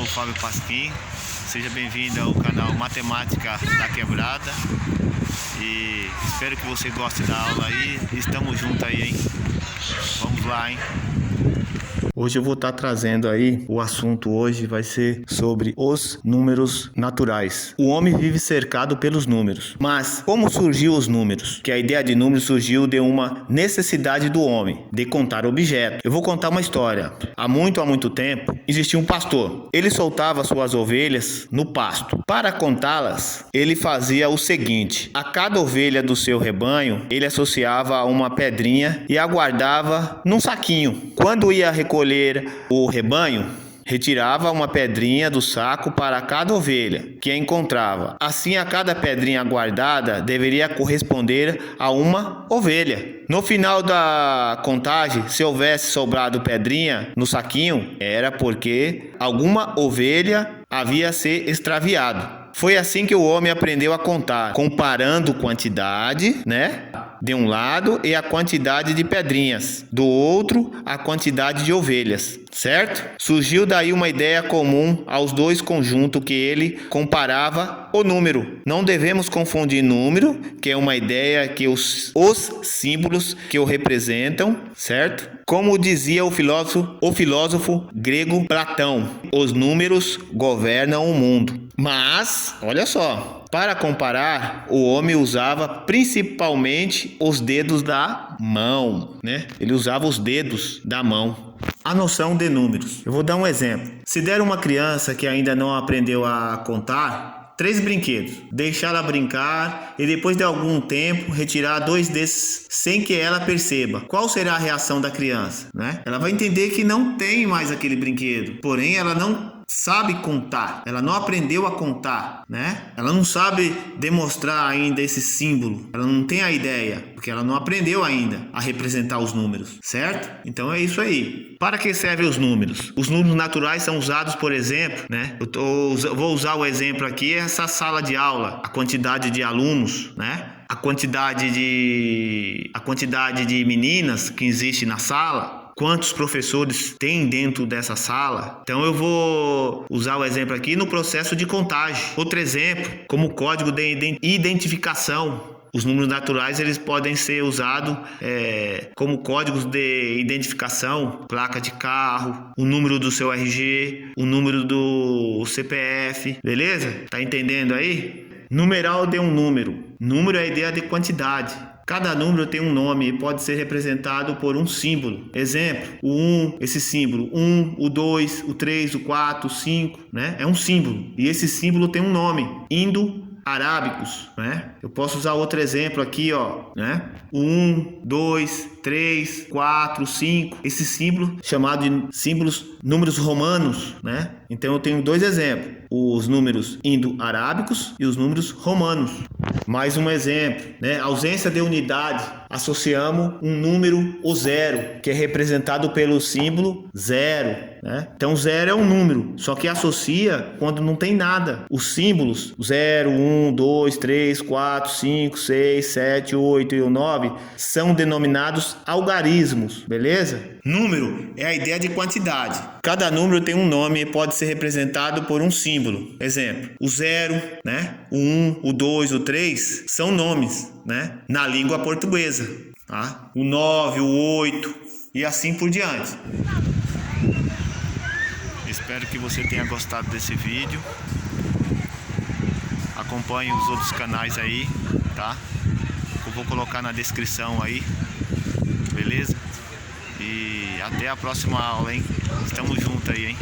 sou o Fábio Pasquim, seja bem-vindo ao canal Matemática da Quebrada e espero que você goste da aula aí, estamos juntos aí, hein? Vamos lá, hein? Hoje eu vou estar trazendo aí, o assunto hoje vai ser sobre os números naturais. O homem vive cercado pelos números, mas como surgiu os números? Que a ideia de números surgiu de uma necessidade do homem, de contar objetos. Eu vou contar uma história. Há muito tempo, existia um pastor. Ele soltava suas ovelhas no pasto. Para contá-las, ele fazia o seguinte: a cada ovelha do seu rebanho, ele associava uma pedrinha e a guardava num saquinho. Quando ia recolher o rebanho, retirava uma pedrinha do saco para cada ovelha que encontrava. Assim, a cada pedrinha guardada deveria corresponder a uma ovelha. No final da contagem, se houvesse sobrado pedrinha no saquinho, era porque alguma ovelha havia se extraviado. Foi assim que o homem aprendeu a contar, comparando quantidade, de um lado, e a quantidade de pedrinhas, do outro, a quantidade de ovelhas, certo? Surgiu daí uma ideia comum aos dois conjuntos que ele comparava o número. Não devemos confundir número, que é uma ideia que os símbolos que o representam, certo? Como dizia o filósofo grego Platão, os números governam o mundo. Mas, olha só, para comparar, o homem usava principalmente os dedos da mão, Ele usava os dedos da mão. A noção de números. Eu vou dar um exemplo. Se der uma criança que ainda não aprendeu a contar 3 brinquedos, deixá-la brincar e depois de algum tempo retirar 2 desses sem que ela perceba, qual será a reação da criança, Ela vai entender que não tem mais aquele brinquedo, porém ela não sabe contar, ela não aprendeu a contar, Ela não sabe demonstrar ainda esse símbolo, ela não tem a ideia, porque ela não aprendeu ainda a representar os números, certo? Então é isso aí. Para que servem os números? Os números naturais são usados, por exemplo, eu vou usar o exemplo aqui, essa sala de aula, a quantidade de alunos, a quantidade de meninas que existe na sala, quantos professores tem dentro dessa sala. Então eu vou usar o exemplo aqui no processo de contagem. Outro exemplo, como código de identificação. Os números naturais eles podem ser usados como códigos de identificação, placa de carro, o número do seu RG, o número do CPF, beleza? Tá entendendo aí? Numeral de um número. Número é a ideia de quantidade. Cada número tem um nome e pode ser representado por um símbolo. Exemplo, o 1, esse símbolo, 1, o 2, o 3, o 4, o 5, É um símbolo. E esse símbolo tem um nome, indo-arábicos, Eu posso usar outro exemplo aqui, O 1, 2, 3, 4, 5. Esse símbolo chamado de símbolos, números romanos, Então eu tenho 2 exemplos, os números indo-arábicos e os números romanos. Mais um exemplo, ausência de unidade, associamos um número, o 0, que é representado pelo símbolo 0, Então 0 é um número, só que associa quando não tem nada. Os símbolos 0, 1, 2, 3, 4, 5, 6, 7, 8 e o 9 são denominados algarismos, beleza? Número é a ideia de quantidade. Cada número tem um nome e pode ser representado por um símbolo. Exemplo, o 0, o 1, o 2, o 3 são nomes, na língua portuguesa, tá? O 9, o 8 e assim por diante. Espero que você tenha gostado desse vídeo. Acompanhe os outros canais aí, tá? Eu vou colocar na descrição aí, beleza? E até a próxima aula, hein? Estamos juntos aí, hein?